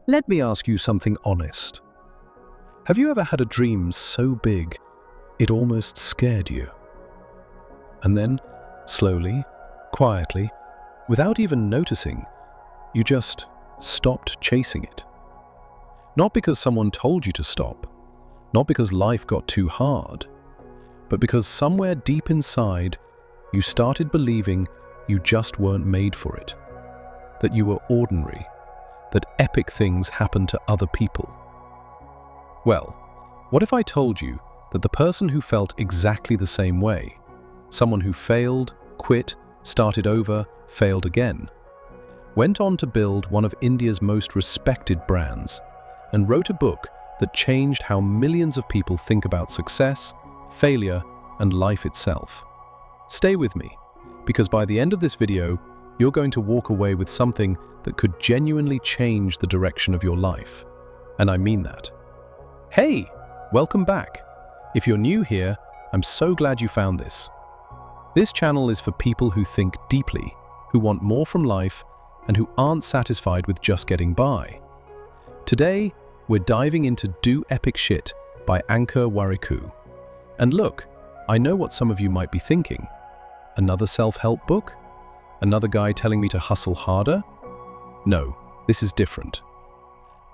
Let me ask you something honest. Have you ever had a dream so big it almost scared you? And then, slowly, quietly, without even noticing, you just stopped chasing it. Not because someone told you to stop, not because life got too hard, but because somewhere deep inside, you started believing you just weren't made for it, that you were ordinary, that epic things happen to other people. Well, what if I told you that the person who felt exactly the same way, someone who failed, quit, started over, failed again, went on to build one of India's most respected brands and wrote a book that changed how millions of people think about success, failure, and life itself? Stay with me, because by the end of this video, you're going to walk away with something that could genuinely change the direction of your life. And I mean that. Hey, welcome back. If you're new here, I'm so glad you found this. This channel is for people who think deeply, who want more from life, and who aren't satisfied with just getting by. Today, we're diving into Do Epic Shit by Ankur Warikoo. And look, I know what some of you might be thinking. Another self-help book? Another guy telling me to hustle harder? No, this is different.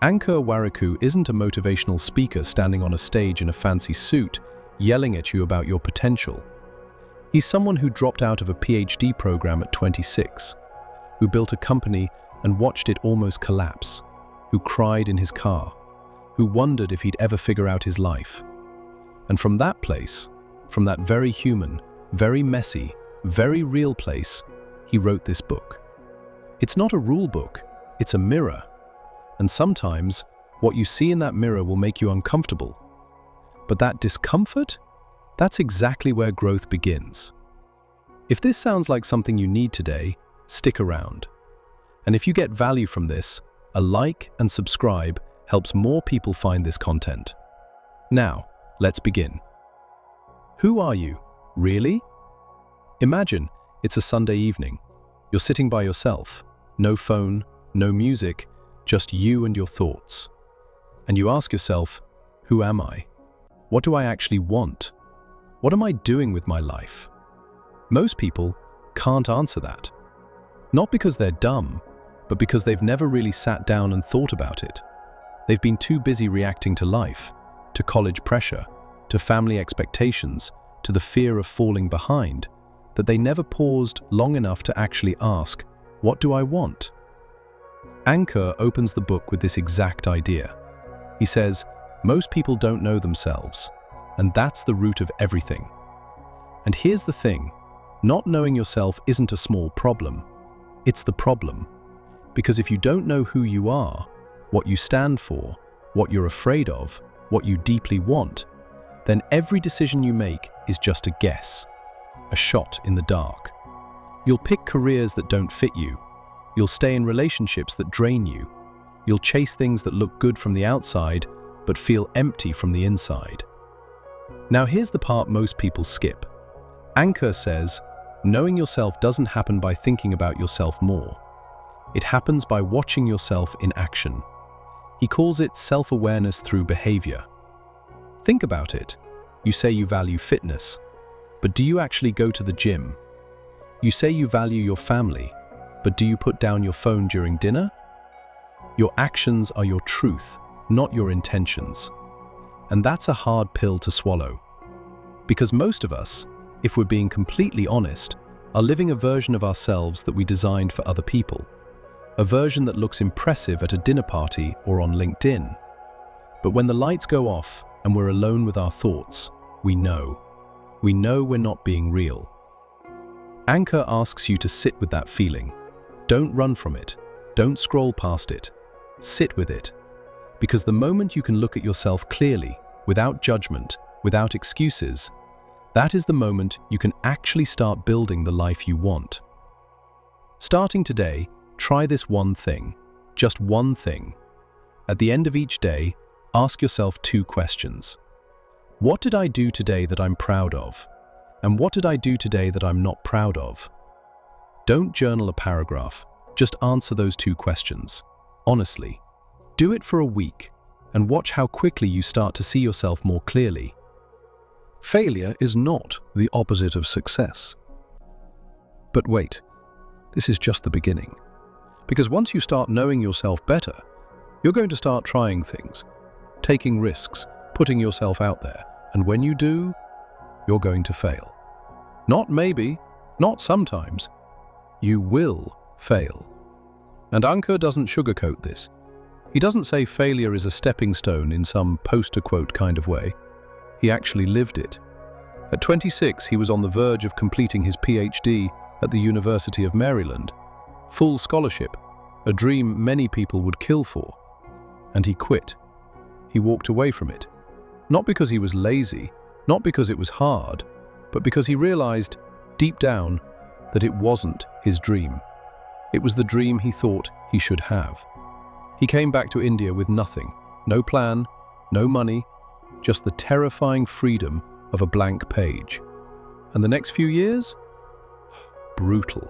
Ankur Warikoo isn't a motivational speaker standing on a stage in a fancy suit, yelling at you about your potential. He's someone who dropped out of a PhD program at 26, who built a company and watched it almost collapse, who cried in his car, who wondered if he'd ever figure out his life. And from that place, from that very human, very messy, very real place, he wrote this book. It's not a rule book, it's a mirror. And sometimes, what you see in that mirror will make you uncomfortable. But that discomfort, that's exactly where growth begins. If this sounds like something you need today, stick around. And if you get value from this, a like and subscribe helps more people find this content. Now, let's begin. Who are you, really? Imagine it's a Sunday evening. You're sitting by yourself, no phone, no music, just you and your thoughts. And you ask yourself, who am I? What do I actually want? What am I doing with my life? Most people can't answer that. Not because they're dumb, but because they've never really sat down and thought about it. They've been too busy reacting to life, to college pressure, to family expectations, to the fear of falling behind, that they never paused long enough to actually ask, what do I want? Ankur opens the book with this exact idea. He says, most people don't know themselves, and that's the root of everything. And here's the thing, not knowing yourself isn't a small problem. It's the problem. Because if you don't know who you are, what you stand for, what you're afraid of, what you deeply want, then every decision you make is just a guess, a shot in the dark. You'll pick careers that don't fit you. You'll stay in relationships that drain you. You'll chase things that look good from the outside, but feel empty from the inside. Now here's the part most people skip. Ankur says, knowing yourself doesn't happen by thinking about yourself more. It happens by watching yourself in action. He calls it self-awareness through behavior. Think about it. You say you value fitness, but do you actually go to the gym? You say you value your family, but do you put down your phone during dinner? Your actions are your truth, not your intentions. And that's a hard pill to swallow. Because most of us, if we're being completely honest, are living a version of ourselves that we designed for other people. A version that looks impressive at a dinner party or on LinkedIn. But when the lights go off and we're alone with our thoughts, we know. We know we're not being real. Ankur asks you to sit with that feeling. Don't run from it. Don't scroll past it. Sit with it. Because the moment you can look at yourself clearly, without judgment, without excuses, that is the moment you can actually start building the life you want. Starting today, try this one thing. Just one thing. At the end of each day, ask yourself 2 questions. What did I do today that I'm proud of? And what did I do today that I'm not proud of? Don't journal a paragraph. Just answer those 2 questions. Honestly. Do it for a week and watch how quickly you start to see yourself more clearly. Failure is not the opposite of success. But wait, this is just the beginning. Because once you start knowing yourself better, you're going to start trying things, taking risks, putting yourself out there. And when you do, you're going to fail. Not maybe, not sometimes. You will fail. And Ankur doesn't sugarcoat this. He doesn't say failure is a stepping stone in some poster quote kind of way. He actually lived it. At 26, he was on the verge of completing his PhD at the University of Maryland. Full scholarship, a dream many people would kill for. And he quit. He walked away from it. Not because he was lazy, not because it was hard, but because he realized, deep down, that it wasn't his dream. It was the dream he thought he should have. He came back to India with nothing, no plan, no money, just the terrifying freedom of a blank page. And the next few years? Brutal.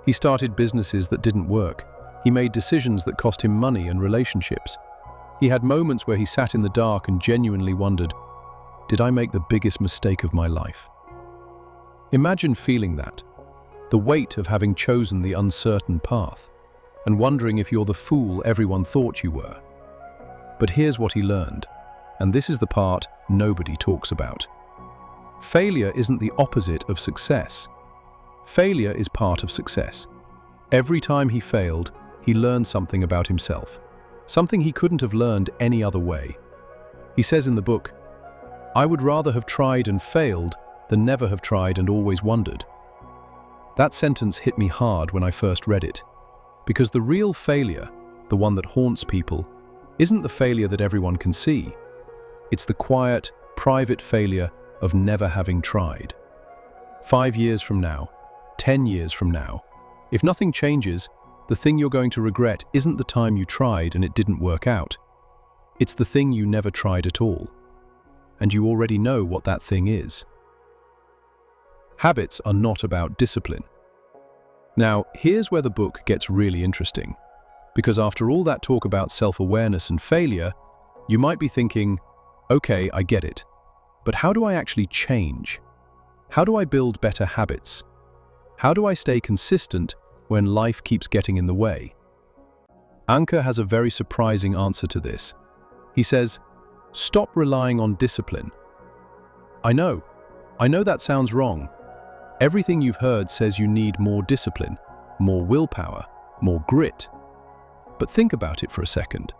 He started businesses that didn't work. He made decisions that cost him money and relationships. He had moments where he sat in the dark and genuinely wondered, did I make the biggest mistake of my life? Imagine feeling that, the weight of having chosen the uncertain path, and wondering if you're the fool everyone thought you were. But here's what he learned, and this is the part nobody talks about. Failure isn't the opposite of success. Failure is part of success. Every time he failed, he learned something about himself, something he couldn't have learned any other way. He says in the book, "I would rather have tried and failed than never have tried and always wondered." That sentence hit me hard when I first read it, because the real failure, the one that haunts people, isn't the failure that everyone can see. It's the quiet, private failure of never having tried. 5 years from now, 10 years from now, if nothing changes, the thing you're going to regret isn't the time you tried and it didn't work out. It's the thing you never tried at all. And you already know what that thing is. Habits are not about discipline. Now, here's where the book gets really interesting. Because after all that talk about self-awareness and failure, you might be thinking, okay, I get it. But how do I actually change? How do I build better habits? How do I stay consistent when life keeps getting in the way? Ankur has a very surprising answer to this. He says, stop relying on discipline. I know that sounds wrong. Everything you've heard says you need more discipline, more willpower, more grit. But think about it for a second.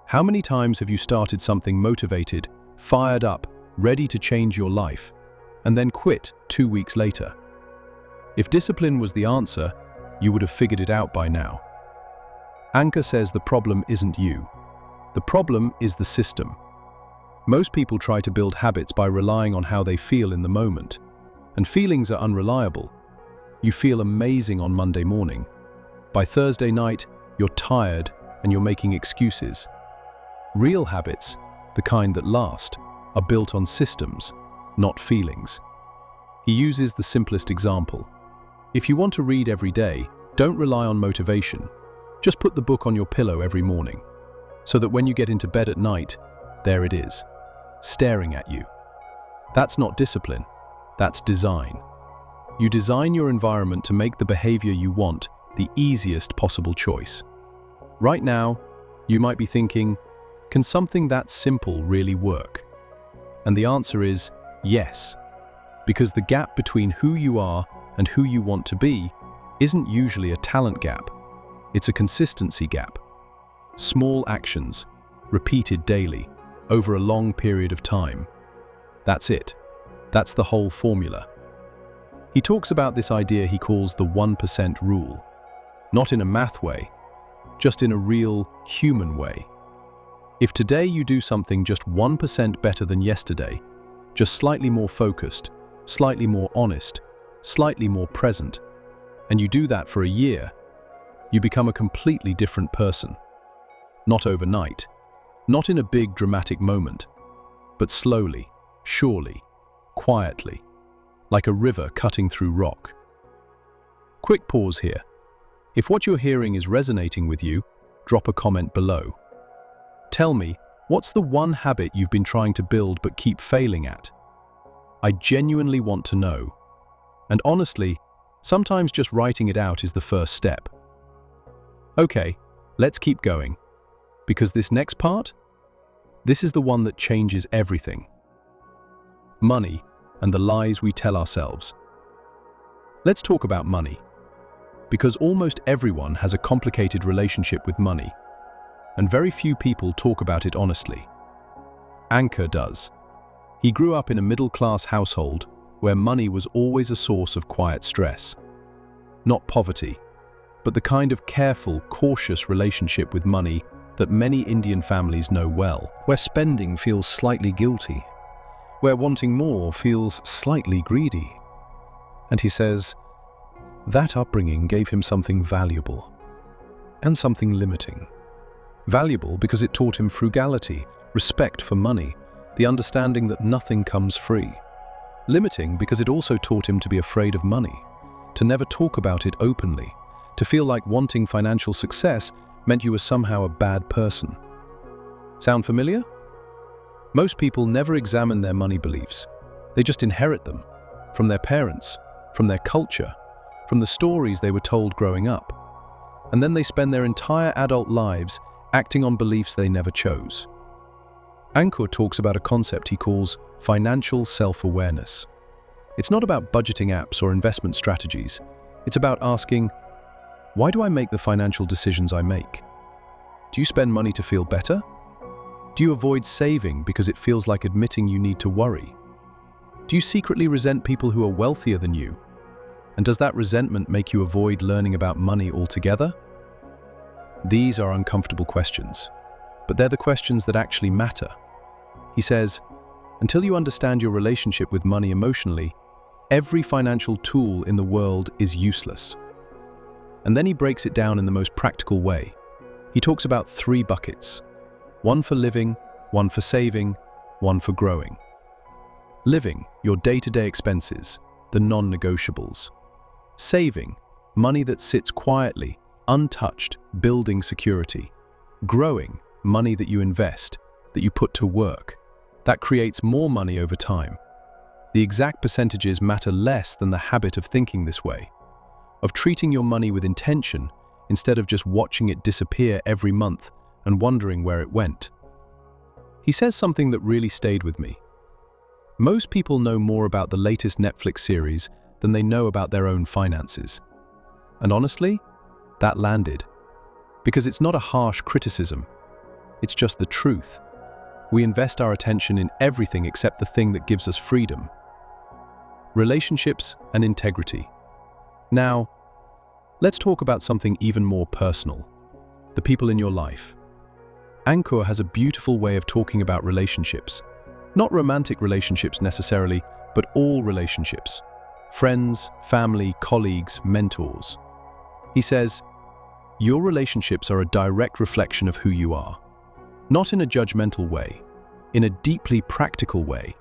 How many times have you started something motivated, fired up, ready to change your life, and then quit 2 weeks later? If discipline was the answer, you would have figured it out by now. Ankur says the problem isn't you. The problem is the system. Most people try to build habits by relying on how they feel in the moment. And feelings are unreliable. You feel amazing on Monday morning. By Thursday night, you're tired and you're making excuses. Real habits, the kind that last, are built on systems, not feelings. He uses the simplest example. If you want to read every day, don't rely on motivation. Just put the book on your pillow every morning, so that when you get into bed at night, there it is, staring at you. That's not discipline. That's design. You design your environment to make the behavior you want the easiest possible choice. Right now, you might be thinking, can something that simple really work? And the answer is yes, because the gap between who you are and who you want to be isn't usually a talent gap. It's a consistency gap. Small actions, repeated daily, over a long period of time. That's it. That's the whole formula. He talks about this idea he calls the 1% rule. Not in a math way, just in a real human way. If today you do something just 1% better than yesterday, just slightly more focused, slightly more honest, slightly more present, and you do that for a year, you become a completely different person. Not overnight, not in a big dramatic moment, but slowly, surely, quietly, like a river cutting through rock. Quick pause here. If what you're hearing is resonating with you, drop a comment below. Tell me, what's the one habit you've been trying to build but keep failing at? I genuinely want to know. And honestly, sometimes just writing it out is the first step. Okay, let's keep going. Because this next part, this is the one that changes everything. Money and the lies we tell ourselves. Let's talk about money. Because almost everyone has a complicated relationship with money, and very few people talk about it honestly. Ankur does. He grew up in a middle-class household where money was always a source of quiet stress. Not poverty, but the kind of careful, cautious relationship with money that many Indian families know well. Where spending feels slightly guilty. Where wanting more feels slightly greedy. And he says, that upbringing gave him something valuable and something limiting. Valuable because it taught him frugality, respect for money, the understanding that nothing comes free. Limiting because it also taught him to be afraid of money, to never talk about it openly, to feel like wanting financial success meant you were somehow a bad person. Sound familiar? Most people never examine their money beliefs. They just inherit them from their parents, from their culture, from the stories they were told growing up. And then they spend their entire adult lives acting on beliefs they never chose. Ankur talks about a concept he calls financial self-awareness. It's not about budgeting apps or investment strategies. It's about asking, why do I make the financial decisions I make? Do you spend money to feel better? Do you avoid saving because it feels like admitting you need to worry? Do you secretly resent people who are wealthier than you? And does that resentment make you avoid learning about money altogether? These are uncomfortable questions, but they're the questions that actually matter. He says, until you understand your relationship with money emotionally, every financial tool in the world is useless. And then he breaks it down in the most practical way. He talks about 3 buckets: one for living, one for saving, one for growing. Living, your day-to-day expenses, the non-negotiables. Saving, money that sits quietly, untouched, building security. Growing, money that you invest, that you put to work, that creates more money over time. The exact percentages matter less than the habit of thinking this way, of treating your money with intention instead of just watching it disappear every month and wondering where it went. He says something that really stayed with me. Most people know more about the latest Netflix series than they know about their own finances. And honestly, that landed. Because it's not a harsh criticism. It's just the truth. We invest our attention in everything except the thing that gives us freedom. Relationships and integrity. Now, let's talk about something even more personal. The people in your life. Ankur has a beautiful way of talking about relationships. Not romantic relationships necessarily, but all relationships. Friends, family, colleagues, mentors. He says, your relationships are a direct reflection of who you are. Not in a judgmental way, in a deeply practical way.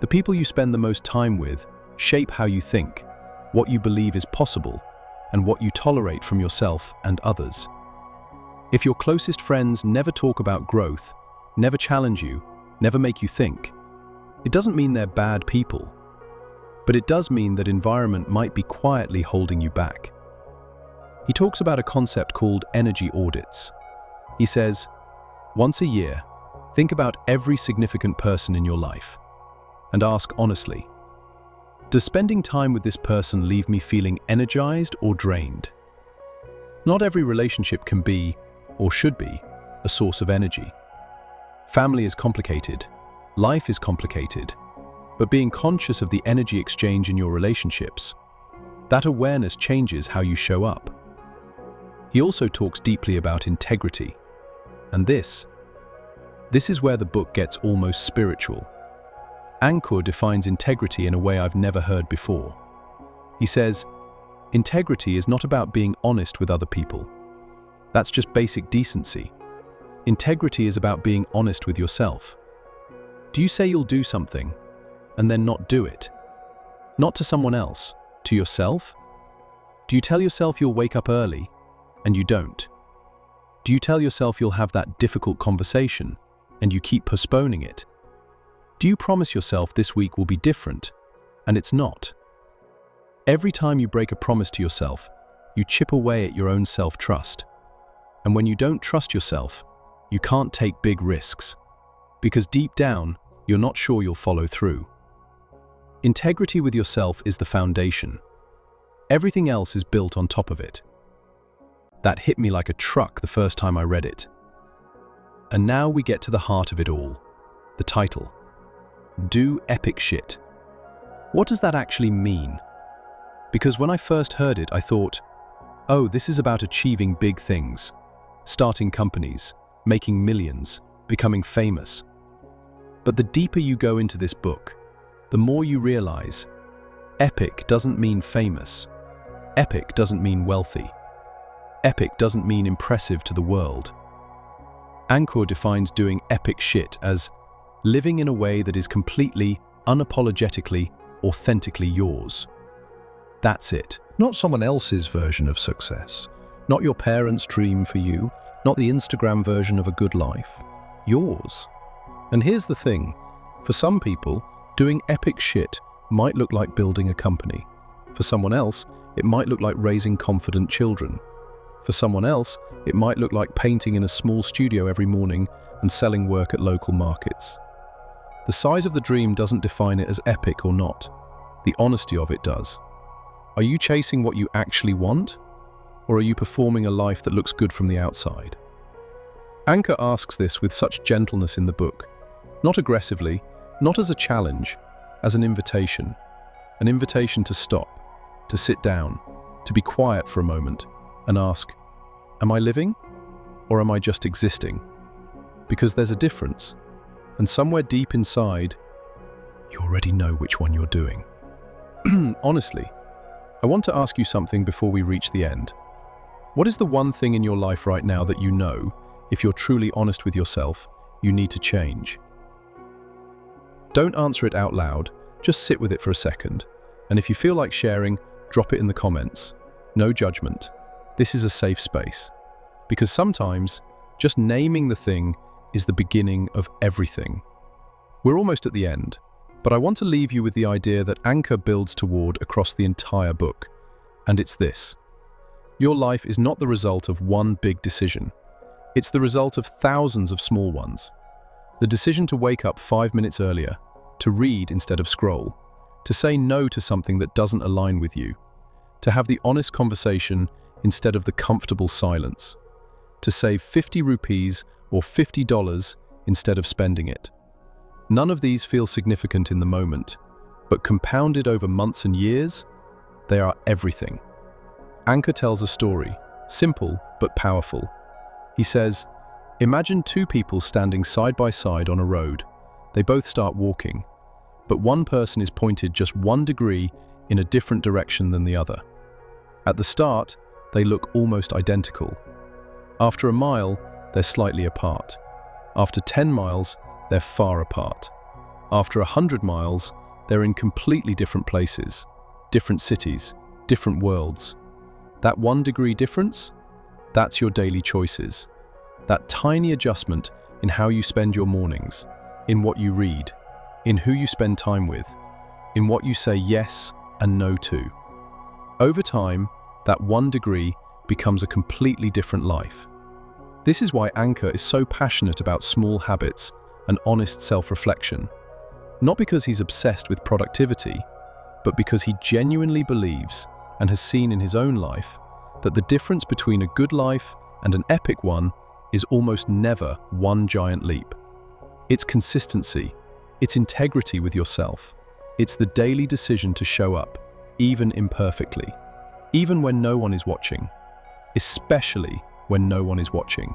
The people you spend the most time with shape how you think, what you believe is possible, and what you tolerate from yourself and others. If your closest friends never talk about growth, never challenge you, never make you think, it doesn't mean they're bad people, but it does mean that environment might be quietly holding you back. He talks about a concept called energy audits. He says, once a year, think about every significant person in your life and ask honestly, does spending time with this person leave me feeling energized or drained? Not every relationship can be, or should be, a source of energy. Family is complicated, life is complicated, but being conscious of the energy exchange in your relationships, that awareness changes how you show up. He also talks deeply about integrity. And this is where the book gets almost spiritual. Ankur defines integrity in a way I've never heard before. He says, integrity is not about being honest with other people. That's just basic decency. Integrity is about being honest with yourself. Do you say you'll do something and then not do it? Not to someone else, to yourself? Do you tell yourself you'll wake up early and you don't? Do you tell yourself you'll have that difficult conversation and you keep postponing it? Do you promise yourself this week will be different and it's not? Every time you break a promise to yourself, you chip away at your own self-trust. And when you don't trust yourself, you can't take big risks, because deep down, you're not sure you'll follow through. Integrity with yourself is the foundation. Everything else is built on top of it. That hit me like a truck the first time I read it. And now we get to the heart of it all, the title. Do epic shit. What does that actually mean? Because when I first heard it, I thought, oh, this is about achieving big things, starting companies, making millions, becoming famous. But the deeper you go into this book, the more you realize, epic doesn't mean famous. Epic doesn't mean wealthy. Epic doesn't mean impressive to the world. Ankur defines doing epic shit as living in a way that is completely, unapologetically, authentically yours. That's it. Not someone else's version of success. Not your parents' dream for you. Not the Instagram version of a good life. Yours. And here's the thing. For some people, doing epic shit might look like building a company. For someone else, it might look like raising confident children. For someone else, it might look like painting in a small studio every morning and selling work at local markets. The size of the dream doesn't define it as epic or not. The honesty of it does. Are you chasing what you actually want? Or are you performing a life that looks good from the outside? Ankur asks this with such gentleness in the book. Not aggressively, not as a challenge, as an invitation. An invitation to stop, to sit down, to be quiet for a moment, and ask, am I living? Or am I just existing? Because there's a difference. And somewhere deep inside, you already know which one you're doing. Honestly, I want to ask you something before we reach the end. What is the one thing in your life right now that you know, if you're truly honest with yourself, you need to change? Don't answer it out loud, just sit with it for a second. And if you feel like sharing, drop it in the comments. No judgment. This is a safe space. Because sometimes, just naming the thing is the beginning of everything. We're almost at the end. But I want to leave you with the idea that Ankur builds toward across the entire book, and it's this. Your life is not the result of one big decision. It's the result of thousands of small ones. The decision to wake up 5 minutes earlier, to read instead of scroll, to say no to something that doesn't align with you, to have the honest conversation instead of the comfortable silence, to save 50 rupees or $50 instead of spending it. None of these feel significant in the moment, but compounded over months and years, they are everything. Ankur tells a story, simple but powerful. He says, imagine two people standing side by side on a road. They both start walking, but one person is pointed just 1 degree in a different direction than the other. At the start, they look almost identical. After a mile, they're slightly apart. After 10 miles, they're far apart. After 100 miles, they're in completely different places, different cities, different worlds. That 1 degree difference? That's your daily choices. That tiny adjustment in how you spend your mornings, in what you read, in who you spend time with, in what you say yes and no to. Over time, that 1 degree becomes a completely different life. This is why Ankur is so passionate about small habits and honest self-reflection. Not because he's obsessed with productivity, but because he genuinely believes and has seen in his own life that the difference between a good life and an epic one is almost never one giant leap. It's consistency, it's integrity with yourself, it's the daily decision to show up, even imperfectly, even when no one is watching, especially when no one is watching.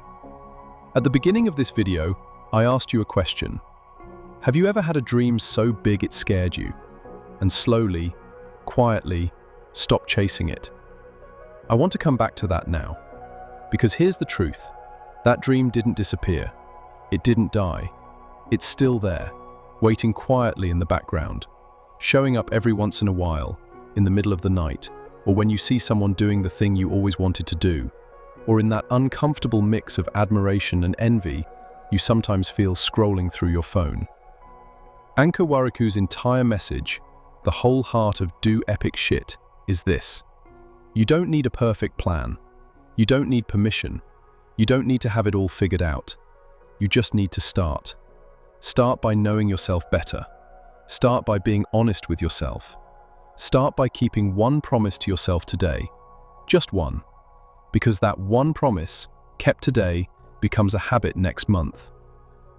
At the beginning of this video, I asked you a question. Have you ever had a dream so big it scared you, and slowly, quietly, stopped chasing it? I want to come back to that now, because here's the truth. That dream didn't disappear. It didn't die. It's still there, waiting quietly in the background, showing up every once in a while, in the middle of the night, or when you see someone doing the thing you always wanted to do. or in that uncomfortable mix of admiration and envy you sometimes feel scrolling through your phone. Ankur Warikoo's entire message, the whole heart of Do Epic Shit, is this. You don't need a perfect plan. You don't need permission. You don't need to have it all figured out. You just need to start. Start by knowing yourself better. Start by being honest with yourself. Start by keeping one promise to yourself today. Just one. Because that one promise, kept today, becomes a habit next month.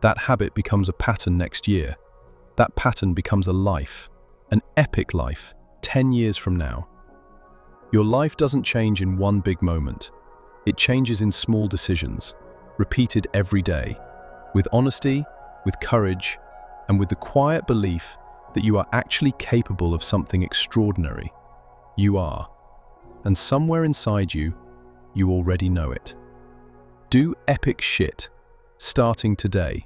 That habit becomes a pattern next year. That pattern becomes a life, an epic life, 10 years from now. Your life doesn't change in one big moment. It changes in small decisions, repeated every day, with honesty, with courage, and with the quiet belief that you are actually capable of something extraordinary. You are. And somewhere inside you, you already know it. Do epic shit, starting today.